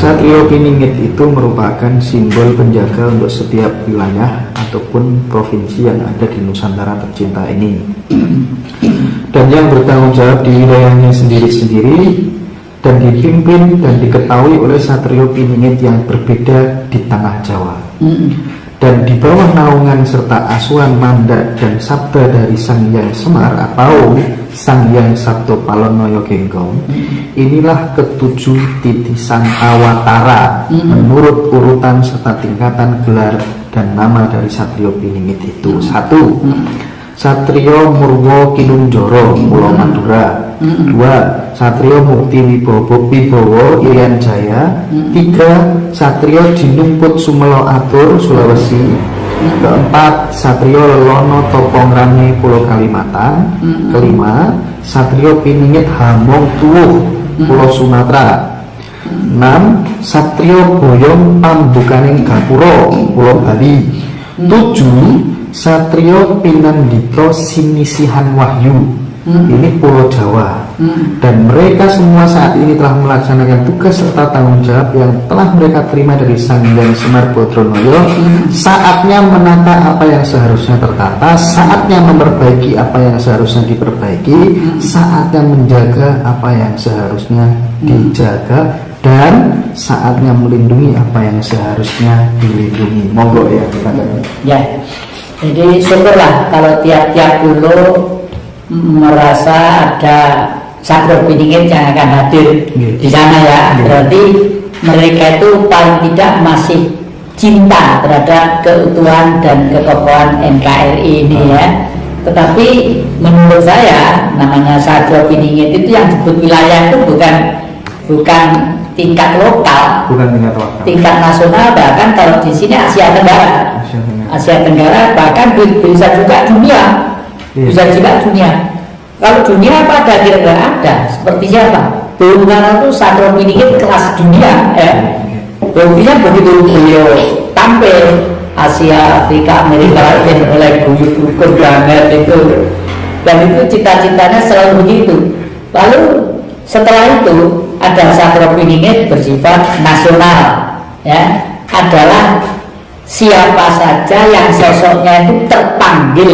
Satrio Piningit itu merupakan simbol penjaga untuk setiap wilayah ataupun provinsi yang ada di Nusantara tercinta ini, dan yang bertanggung jawab di wilayahnya sendiri-sendiri, dan dipimpin dan diketahui oleh Satrio Piningit yang berbeda di tanah Jawa. Dan di bawah naungan serta asuhan mandat dan sabda dari Sang Hyang Semar atau Sang Hyang Sabto Palonoyo Genggong, inilah ketujuh titisan awatara menurut urutan serta tingkatan gelar dan nama dari Satrio Piningit itu. 1. Satrio Murwo Kinunjoro Pulau Madura. 2. Satrio Mukti Wibowo Irian Jaya. 3. Satrio Jinumput Sumelo Atur Sulawesi. 4. Satrio Lelono Topongrange Pulau Kalimantan. 5. Satrio Piningit Hamong Tuwuh Pulau Sumatera. 6. Satrio Boyong Pambukaning Gapuro Pulau Bali. 7. Satrio Pinandito Sinisihan Wahyu, ini Pulau Jawa. Dan mereka semua saat ini telah melaksanakan tugas serta tanggung jawab yang telah mereka terima dari Sang Hyang Semar Bodronoyo. Saatnya menata apa yang seharusnya tertata, saatnya memperbaiki apa yang seharusnya diperbaiki, saatnya menjaga apa yang seharusnya dijaga, dan saatnya melindungi apa yang seharusnya dilindungi. Monggo ya kita. Ya. Jadi syukurlah kalau tiap-tiap pulau merasa ada Satrio Piningit yang akan hadir di sana ya. Berarti mereka itu paling tidak masih cinta terhadap keutuhan dan kekokohan NKRI ini ya. Tetapi menurut saya namanya Satrio Piningit itu yang disebut wilayah itu bukan tingkat lokal, tingkat nasional, bahkan kalau di sini Asia Tenggara bahkan bisa juga dunia, bisa juga dunia. Kalau dunia apa ada kira-kira ada seperti siapa? Bung Karno itu Satrio Piningit kelas dunia ya. Buktinya begitu beliau tampil Asia, Afrika, Amerika Latin oleh guyup ukur banget itu, dan itu cita-citanya selalu begitu. Lalu setelah itu ada Satrio Piningit bersifat nasional ya, adalah siapa saja yang sosoknya itu terpanggil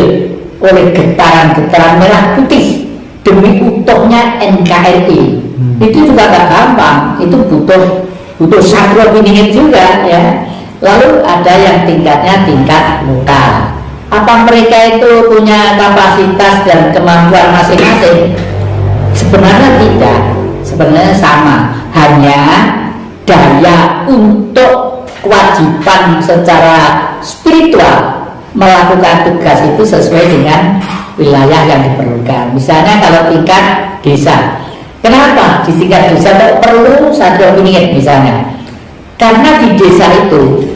oleh getaran-getaran merah putih demi utuhnya NKRI. Itu juga gak gampang, itu butuh Satrio Piningit juga ya. Lalu ada yang tingkatnya tingkat lokal. Apa mereka itu punya kapasitas dan kemampuan masing-masing? Sebenarnya tidak, sebenarnya sama, hanya daya untuk kewajiban secara spiritual melakukan tugas itu sesuai dengan wilayah yang diperlukan. Misalnya kalau tingkat desa, kenapa di tingkat desa perlu Satrio Piningit misalnya? Karena di desa itu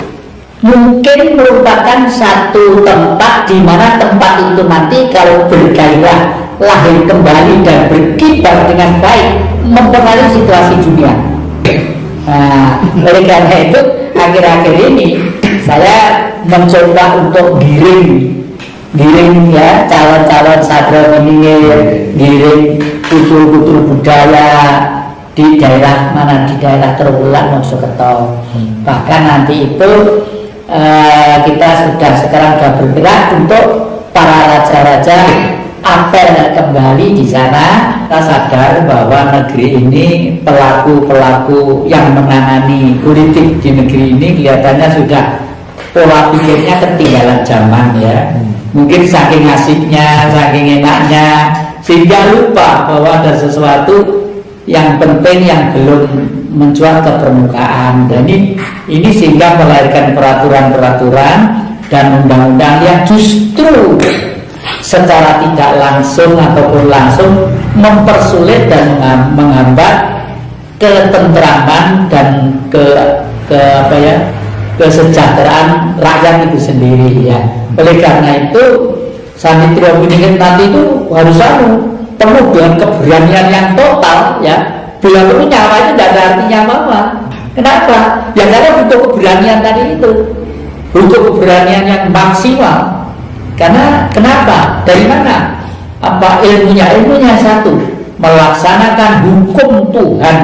mungkin merupakan satu tempat di mana tempat itu nanti kalau bergairah, lahir kembali dan berkibar dengan baik mempengaruhi situasi dunia. Nah, oleh karena itu akhir-akhir ini saya mencoba untuk giring ya calon-calon Satrio Piningit, giring kultur budaya di daerah mana, di daerah Trowulan Mojokerto. Bahkan nanti itu kita sekarang sudah bergerak untuk para raja-raja apel kembali di sana. Kita sadar bahwa negeri ini pelaku-pelaku yang menangani politik di negeri ini kelihatannya sudah pola pikirnya ketinggalan zaman ya. Mungkin saking asiknya, saking enaknya, sehingga lupa bahwa ada sesuatu yang penting yang belum mencuat ke permukaan. Dan ini sehingga melahirkan peraturan-peraturan dan undang-undang yang justru secara tidak langsung ataupun langsung mempersulit dan menghambat ketentraman dan kesejahteraan rakyat itu sendiri ya. Oleh karena itu Satrio Piningit nanti itu harus penuh dengan keberanian yang total ya. Bila perlu nyawa itu tidak ada artinya apa-apa. Kenapa? Ya karena butuh keberanian tadi itu, butuh keberanian yang maksimal. Karena kenapa? Dari mana? Apa ilmunya? Ilmunya satu, melaksanakan hukum Tuhan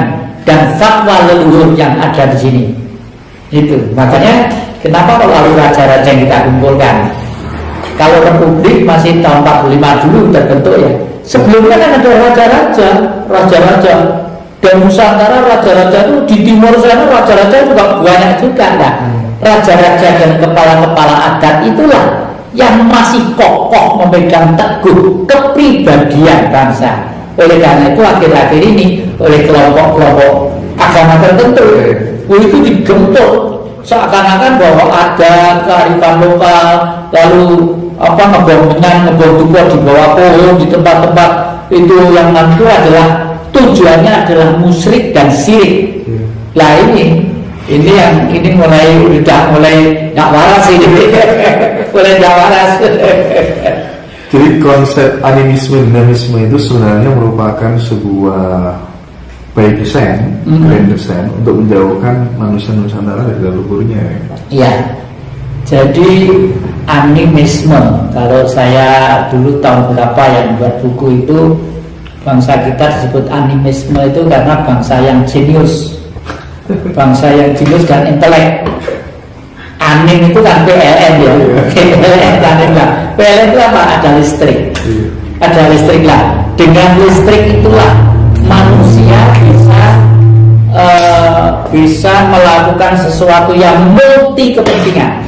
dan fatwa leluhur yang ada di sini. Itu makanya kenapa kalau lalu raja-raja yang kita kumpulkan, kalau republik masih tahun 45 dulu terbentuk ya. Sebelumnya kan ada raja-raja dan Nusantara, raja-raja itu di timur sana raja-raja juga banyak juga lah. Raja-raja dan kepala-kepala adat itulah yang masih kokoh memegang teguh kepribadian bangsa. Oleh karena itu akhir-akhir ini oleh kelompok-kelompok agama tertentu itu digempur seakan-akan bahwa ada kearifan lokal, lalu ngebom dupa di bawah pohon di tempat-tempat itu yang itu adalah tujuannya adalah musyrik dan syirik. Lah ini mulai nggak waras ini. Mulai nggak waras. Jadi konsep animisme dinamisme itu sebenarnya merupakan sebuah by design, grand design untuk menjauhkan manusia Nusantara dari leluhurnya. Iya. Jadi animisme, kalau saya dulu tahun berapa yang buat buku itu, bangsa kita disebut animisme itu karena bangsa yang jenius, bangsa yang jenius dan intelek. Anim itu kan PLN ya, PLN lah. PLN itu apa? Ada listrik, ada listrik lah. Dengan listrik itulah manusia bisa melakukan sesuatu yang multi kepentingan.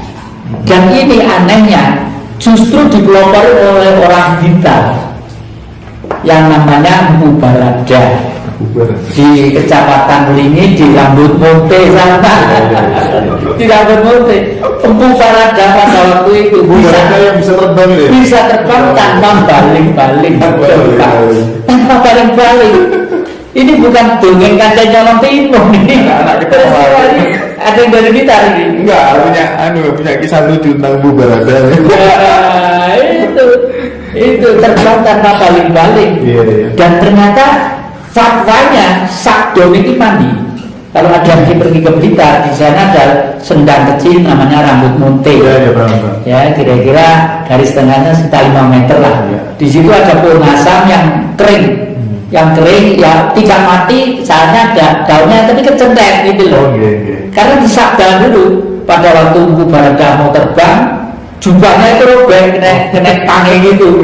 Dan ini anehnya justru dipelopori oleh orang pintar yang namanya Mpu Barada di Kecamatan Lingi di Rambut Monte sana. Di Rambut Monte Mpu Barada pada waktu itu bisa terbang tanpa baling-baling, tanpa baling-baling. Ini bukan dongeng kaca nyolong timun ini. Ada yang dari kita ini. Enggak, punya kisah lucu tentang Mpu Barada. Itu terbang tanpa baling-baling. Dan ternyata fatwanya sakdon itu mandi. Kalau ada yang pergi ke Blitar, di sana ada sendang kecil namanya Rambut Monte. Ya, kira-kira garis tengahnya sekitar 5 meter lah. Di situ ada pohon asam yang kering. Yang kering ya tidak mati, saatnya daunnya tapi kecentek gitu loh. Karena disabda dulu pada waktu Mpu Barada mau terbang, jubahnya itu robek, kena tangi gitu.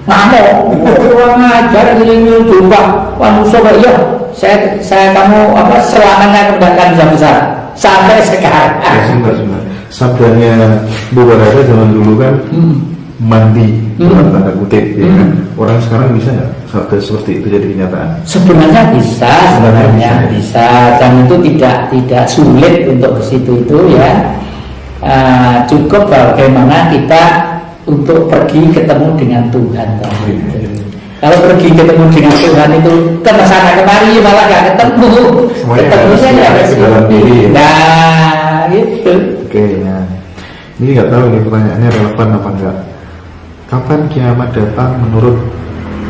Ngamuk, kurang ajar ini jubah. Manusia ya, saya kamu selamanya kebanggaan besar sampai sekarang. Sebentar. Sabdanya Mpu Barada zaman dulu kan mandi dalam tanda kutip, ya kan? Orang sekarang bisa nggak sabda seperti itu jadi kenyataan? Sebenarnya bisa, dan itu tidak sulit untuk ke situ itu ya. Cukup bagaimana kita untuk pergi ketemu dengan Tuhan. Kalau pergi ketemu dengan Tuhan itu ke sana kemari malah nggak ketemu. Ketemunya nggak kesini. Nah, gitu. Oke, nah ini nggak tahu nih pertanyaannya relevan apa enggak. Kapan kiamat datang menurut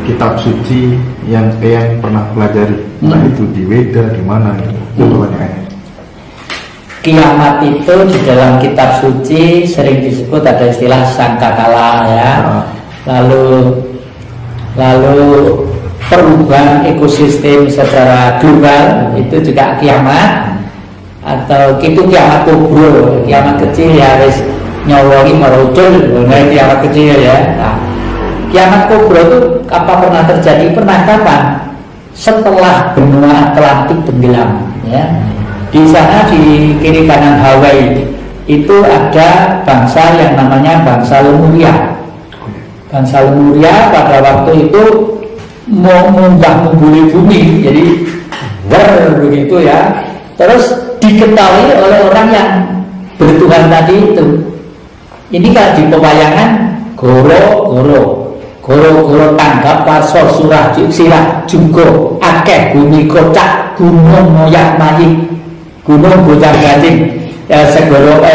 kitab suci yang pernah pelajari? Nah itu di Weda, di mana itu pertanyaannya. Kiamat itu di dalam kitab suci sering disebut ada istilah sangkakala ya. Lalu perubahan ekosistem secara global itu juga kiamat, atau itu kiamat kubro, kiamat kecil ya wis nyawari merujul, kiamat kecil ya. Nah, kiamat kubro itu apa pernah terjadi? Pernah kapan? Setelah benua Atlantik tenggelam ya. Di sana di kiri kanan Hawaii itu ada bangsa yang namanya bangsa Lemuria. Bangsa Lemuria pada waktu itu mau mengguli bumi, jadi begitu ya. Terus diketahui oleh orang yang bertuhan tadi itu. Ini kalau di pewayangan goro tanggap warso surah sirah jugo akeh bumi kocak gunung moyak mayi gunung gojang ganjing segoro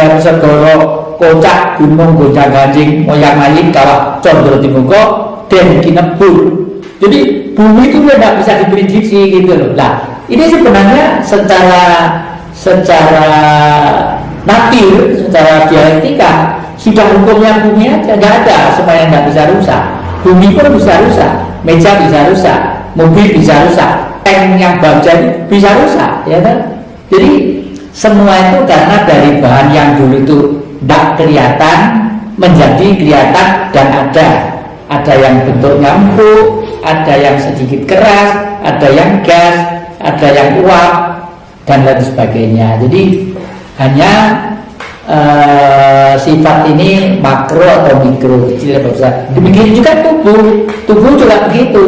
kocak gunung gojang ganjing moyak mayi kawah condro timuko dan kinebul. Jadi bumi itu tidak bisa diprediksi gitu loh. Nah ini sebenarnya secara natir, secara dialektika sudah hukumnya bumi aja nggak ada supaya nggak bisa rusak. Bumi pun bisa rusak, meja bisa rusak, mobil bisa rusak, tank yang baja itu bisa rusak, ya kan? Jadi semua itu karena dari bahan yang dulu itu tidak kelihatan menjadi kelihatan dan ada yang bentuknya empuk, ada yang sedikit keras, ada yang gas, ada yang uap dan lain sebagainya. Jadi hanya sifat ini makro atau mikro, kecil atau besar. Demikian juga tubuh juga begitu.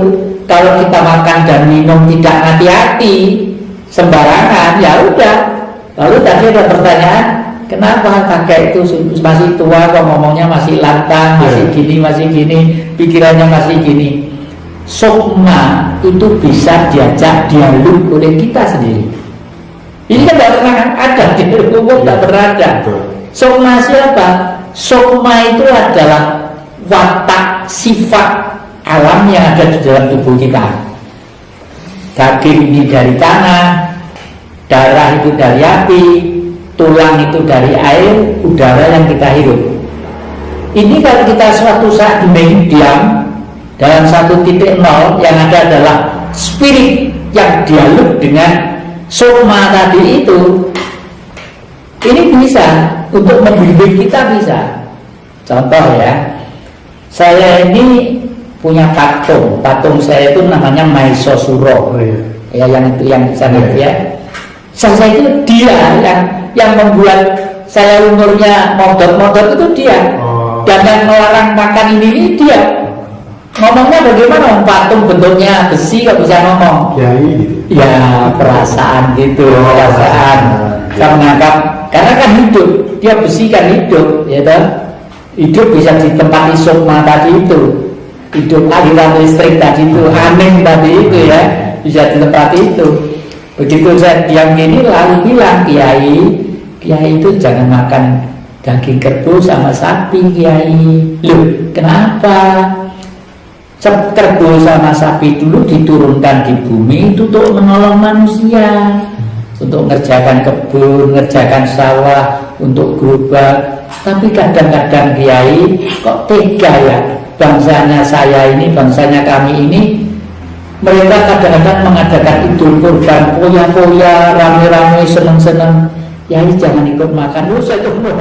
Kalau kita makan dan minum tidak hati-hati, sembarangan, ya udah. Lalu tadi ada pertanyaan, kenapa kakek itu masih tua kok ngomongnya masih lantang, masih gini, pikirannya masih gini. Sukma itu bisa diajak dialog oleh kita sendiri. Ini kan tidak pernah ada di umum, tidak pernah ada. Sukma siapa? Sukma itu adalah watak sifat alam yang ada di dalam tubuh kita. Daging ini dari tanah, darah itu dari api, tulang itu dari air, udara yang kita hirup. Ini kalau kita suatu saat diam dalam satu titik nol, yang ada adalah spirit yang dialog dengan sukma tadi itu. Ini bisa untuk membimbing kita, bisa. Contoh ya, saya ini punya patung saya itu namanya Maesasura. Ya, yang itu yang sana ya. Saya itu dia yang membuat saya umurnya modot itu dia. Dan yang melarang makan ini dia. Ngomongnya bagaimana? Patung bentuknya besi kok bisa ngomong? Ya perasaan gitu, perasaan. Saya menangkap karena kan hidup, dia besi kan hidup, ya toh? Hidup bisa ditempati sukma tadi itu, hidup aliran listrik tadi itu, angin tadi itu ya, bisa ditempati itu. Begitu saya diam gini lalu bilang, Kiai itu jangan makan daging kerbau sama sapi, Kiai. Loh, kenapa? Kerbau sama sapi dulu diturunkan di bumi itu untuk menolong manusia, untuk ngerjakan kebun, ngerjakan sawah, untuk gerobak. Tapi kadang-kadang Kiai kok tega ya, bangsanya saya ini, bangsanya kami ini, mereka kadang-kadang mengadakan idul kurban, poya-poya, rame-rame, seneng-seneng. Kiai jangan ikut makan. Saya itu mau